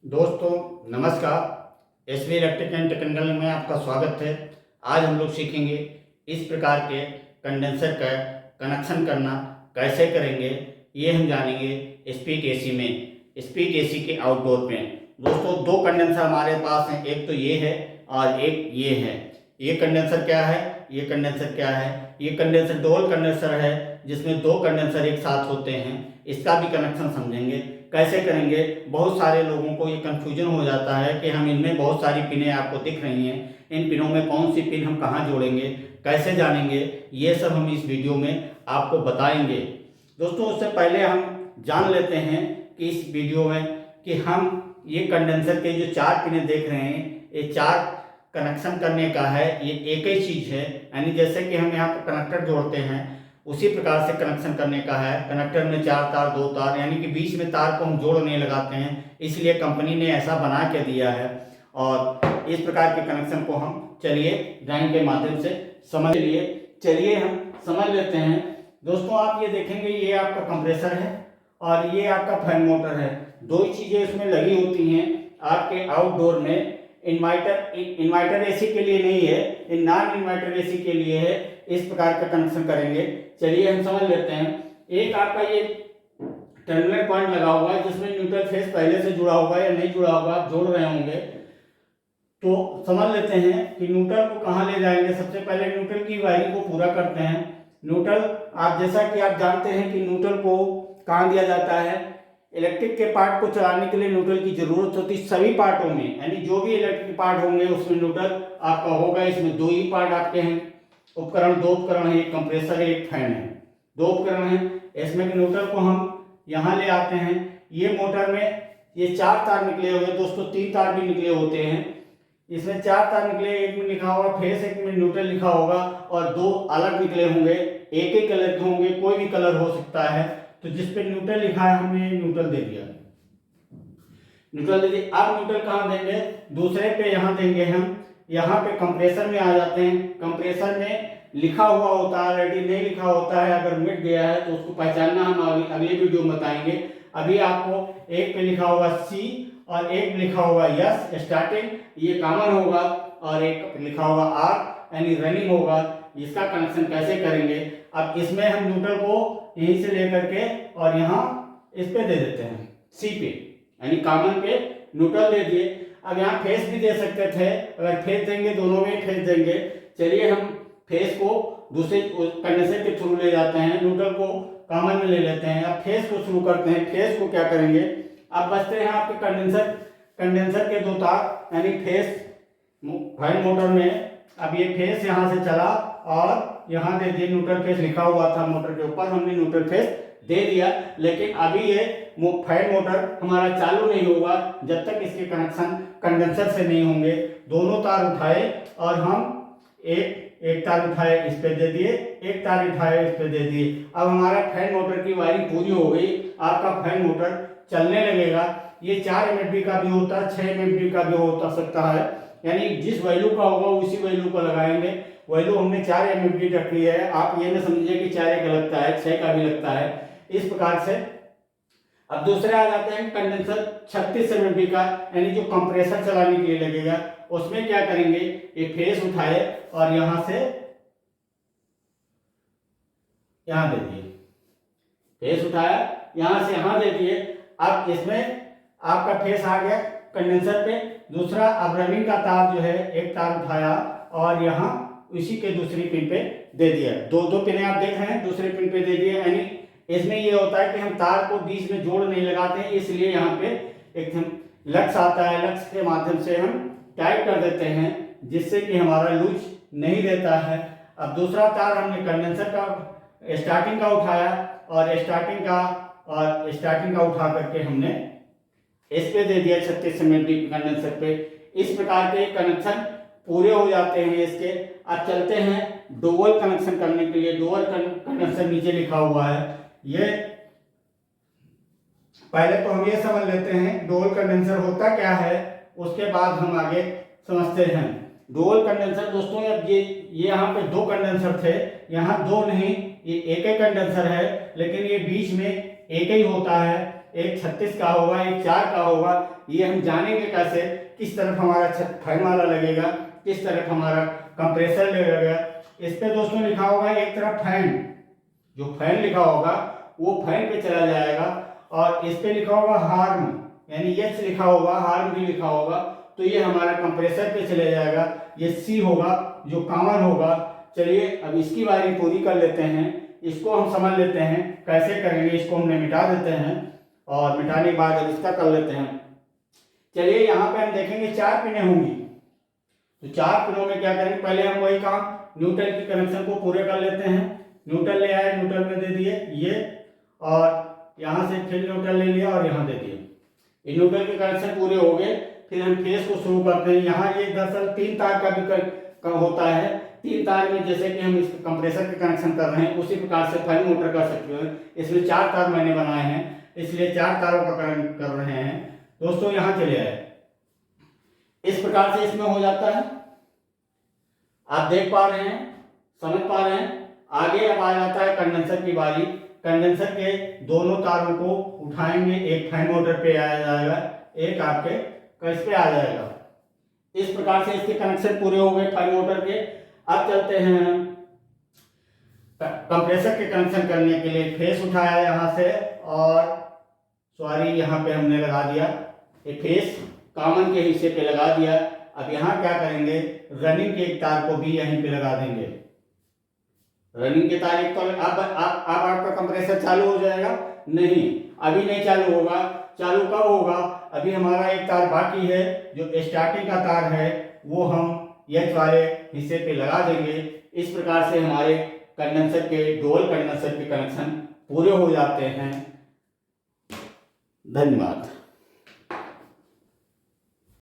दोस्तों नमस्कार। SV electric and technical में आपका स्वागत है। आज हम लोग सीखेंगे इस प्रकार के कंडेंसर का कनेक्शन करना कैसे करेंगे, ये हम जानेंगे स्प्लिट एसी में, स्प्लिट एसी के आउटडोर में। दोस्तों दो कंडेंसर हमारे पास हैं, एक तो ये है और एक ये है। ये कंडेंसर क्या है, ये कंडेंसर क्या है? ये कंडेंसर डुअल कंडेंसर है जिसमें दो कंडेंसर एक साथ होते हैं। इसका भी कनेक्शन समझेंगे कैसे करेंगे। बहुत सारे लोगों को ये कन्फ्यूजन हो जाता है कि हम इनमें बहुत सारी पिनें आपको दिख रही हैं, इन पिनों में कौन सी पिन हम कहाँ जोड़ेंगे, कैसे जानेंगे, ये सब हम इस वीडियो में आपको बताएंगे। दोस्तों उससे पहले हम जान लेते हैं कि इस वीडियो में कि हम ये कंडेंसर के जो चार पिनें देख रहे हैं, ये चार कनेक्शन करने का है, ये एक ही चीज़ है। यानी जैसे कि हम यहाँ पर कनेक्टर जोड़ते हैं उसी प्रकार से कनेक्शन करने का है। कनेक्टर में चार तार, दो तार, यानी कि बीच में तार को हम जोड़ नहीं लगाते हैं, इसलिए कंपनी ने ऐसा बना के दिया है। और इस प्रकार के कनेक्शन को हम चलिए ड्राइंग के माध्यम से समझ लिए। चलिए हम समझ लेते हैं। दोस्तों आप ये देखेंगे, ये आपका कंप्रेसर है और ये आपका फैन मोटर है। दो ही चीज़ें इसमें लगी होती हैं आपके आउटडोर में। इन्वर्टर एसी के लिए नहीं है, ये नॉन इन्वर्टर एसी के लिए है। इस प्रकार का कनेक्शन करेंगे। चलिए हम समझ लेते हैं। एक आपका ये टर्मिनल पॉइंट लगा हुआ है जिसमें न्यूट्रल फेस पहले से जुड़ा होगा या नहीं जुड़ा होगा, आप जोड़ रहे होंगे तो समझ लेते हैं कि न्यूट्रल को कहाँ ले जाएंगे। सबसे पहले न्यूट्रल की वायरिंग को पूरा करते हैं। न्यूट्रल आप जैसा कि आप जानते हैं कि न्यूट्रल को कहाँ दिया जाता है। इलेक्ट्रिक के पार्ट को चलाने के लिए न्यूट्रल की जरूरत होती है सभी पार्टों में, यानी जो भी इलेक्ट्रिक पार्ट होंगे उसमें न्यूट्रल आपका होगा। इसमें दो ही पार्ट आपके हैं उपकरण, दो उपकरण है, एक कंप्रेसर है, एक फैन है, दो उपकरण हैं। इसमें न्यूट्रल को हम यहाँ ले आते हैं। ये मोटर में ये चार तार निकले हुए दोस्तों, तीन तार भी निकले होते हैं। इसमें चार तार निकले, एक में लिखा होगा फेस, एक में न्यूट्रल लिखा होगा, और दो अलग निकले होंगे, एक ही कलर के होंगे, कोई भी कलर हो सकता है। तो जिस पे न्यूट्रल लिखा है हमने न्यूट्रल दे दिया, न्यूट्रल दे दिया। अब न्यूट्रल कहाँ देंगे? दूसरे पे यहाँ देंगे हम। यहाँ पे कंप्रेसर में आ जाते हैं। कंप्रेसर में लिखा हुआ होता है, ऑलरेडी नहीं लिखा होता है, अगर मिट गया है तो उसको पहचानना हम अगले वीडियो में बताएंगे। अभी आपको एक पे लिखा होगा सी और एक लिखा होगा यस स्टार्टिंग, ये कॉमन होगा, और एक लिखा होगा आर यानी रनिंग होगा। इसका कनेक्शन कैसे करेंगे? अब इसमें हम न्यूट्रल को यहीं से लेकर के और यहाँ इस पे दे देते हैं सी पे, यानी कॉमन पे न्यूट्रल दे दिए। अब यहाँ फेस भी दे सकते थे, अगर फेस देंगे दोनों में फेस देंगे। चलिए हम फेस को दूसरे कंडेंसर के थ्रू ले जाते हैं, न्यूट्रल को कॉमन में ले लेते हैं। अब फेस को शुरू करते हैं। फेस को क्या करेंगे? अब बचते हैं आपके कंडेंसर के दो तार, यानी फेस फैन मोटर में। अब ये फेस यहाँ से चला और यहाँ दे दिए, न्यूट्रल फेस लिखा हुआ था मोटर के ऊपर, हमने न्यूट्रल फेस दे दिया। लेकिन अभी ये फैन मोटर हमारा चालू नहीं होगा जब तक इसके कनेक्शन कंडेंसर से नहीं होंगे। दोनों तार उठाए और हम एक तार उठाए इस पे दे दिए, एक तार उठाए इस पे दे दिए। अब हमारा फैन मोटर की वायरिंग पूरी हो गई। आपका फैन मोटर चलने लगेगा। ये 4 एमएफडी का भी होता है, 6 एमएफडी का भी होता सकता है, यानी जिस वैल्यू का होगा उसी वैल्यू को लगाएंगे। वैल्यू हमने 4 एमएफडी रखी है। आप ये न समझिए कि 4 का लगता है, 6 का भी लगता है, इस प्रकार से। अब दूसरे आ जाते हैं कंडेंसर 36 एमएफडी का, यानी जो कंप्रेसर चलाने के लिए लगेगा। उसमें क्या करेंगे? ये फेस उठाए और यहां से यहां दे दिए, फेस उठाया यहां से यहां दे दिए। अब इसमें आपका फेस आ गया कंडेंसर पे। दूसरा अब रनिंग का तार जो है, एक तार उठाया और यहाँ उसी के दूसरी पिन पे दे दिया। दो पिन आप देख रहे हैं, दूसरे पिन पे दे दिए। यानी इसमें ये होता है कि हम तार को बीच में जोड़ नहीं लगाते हैं, इसलिए यहाँ पे एक लक्स आता है, लक्स के माध्यम से हम टाइट कर देते हैं जिससे कि हमारा लूज नहीं रहता है। अब दूसरा तार हमने कंडेंसर का स्टार्टिंग का उठाया और स्टार्टिंग का उठा करके हमने इस पे दे दिया 36 एमएफडी कंडेंसर पे। इस प्रकार के कनेक्शन पूरे हो जाते हैं इसके। अब चलते हैं डुअल कनेक्शन करने के लिए। डुअल कनेक्शन नीचे लिखा हुआ है। ये पहले तो हम ये समझ लेते हैं डुअल कंडेंसर होता क्या है, उसके बाद हम आगे समझते हैं। डुअल कंडेंसर दोस्तों, अब ये यहाँ पे दो कंडेंसर थे, यहाँ दो नहीं, ये एक ही कंडेंसर है, लेकिन ये बीच में एक ही होता है। एक 36 का होगा, एक 4 का होगा। ये हम जानेंगे कैसे, किस तरफ हमारा फैन वाला लगेगा, किस तरफ हमारा कंप्रेसर लगेगा। इस पे दोस्तों लिखा होगा एक तरफ फैन, जो फैन लिखा होगा वो फैन पे चला जाएगा, और इस पे लिखा होगा हार्म, यानी यस लिखा होगा, हार्म भी लिखा होगा, तो ये हमारा कंप्रेसर पे चले जाएगा। ये सी होगा जो कॉमन होगा। चलिए अब इसकी वायरिंग पूरी कर लेते हैं, इसको हम समझ लेते हैं कैसे करेंगे। इसको हमने मिटा देते हैं और मिटाने के बाद अब इसका कर लेते हैं। चलिए यहाँ पे हम देखेंगे 4 पिनें होंगी, तो 4 पिनों में क्या करेंगे, पहले हम वही काम न्यूट्रल के कनेक्शन को पूरे कर लेते हैं। न्यूट्रल ले आए, न्यूट्रल में दे दिए ये, और यहाँ से फिर न्यूट्रल ले लिया और यहाँ दे दिए। ये न्यूट्रल के कनेक्शन पूरे हो गए। फिर हम फेस को शुरू करते हैं। यहाँ ये दरअसल 3 तार का भी होता है। 3 तार में जैसे कि हम इस कंप्रेसर के कनेक्शन कर रहे हैं, उसी प्रकार से फैन मोटर कर सकते हैं। इसमें 4 तार मैंने बनाए हैं, इसलिए 4 तारों का कनेक्ट कर रहे हैं। दोस्तों यहाँ चले आए, इस प्रकार से इसमें हो जाता है। आप देख पा रहे हैं, समझ पा रहे हैं। आगे अब आ जाता है कंडेंसर की बारी। कंडेंसर के दोनों तारों को उठाएंगे, एक फैन मोटर पे आ जाएगा, एक आपके इस पे आ जाएगा। इस प्रकार से इसके कनेक्शन पूरे हो गए फैन मोटर के। अब चलते हैं कंप्रेसर के कनेक्शन करने के लिए। फेस उठाया यहाँ से, और सॉरी यहाँ पे हमने लगा दिया, ये फेस कॉमन के हिस्से पे लगा दिया। अब यहाँ क्या करेंगे, रनिंग के एक तार को भी यहीं पे लगा देंगे। रनिंग के तार एक तो अब आपका कंप्रेसर चालू हो जाएगा। नहीं, अभी नहीं चालू होगा। चालू कब होगा, अभी हमारा एक तार बाकी है, जो स्टार्टिंग का तार है, वो हम एच वाले हिस्से पे लगा देंगे। इस प्रकार से हमारे कंडेंसर के, डुअल कंडेंसर के कनेक्शन पूरे हो जाते हैं। धन्यवाद।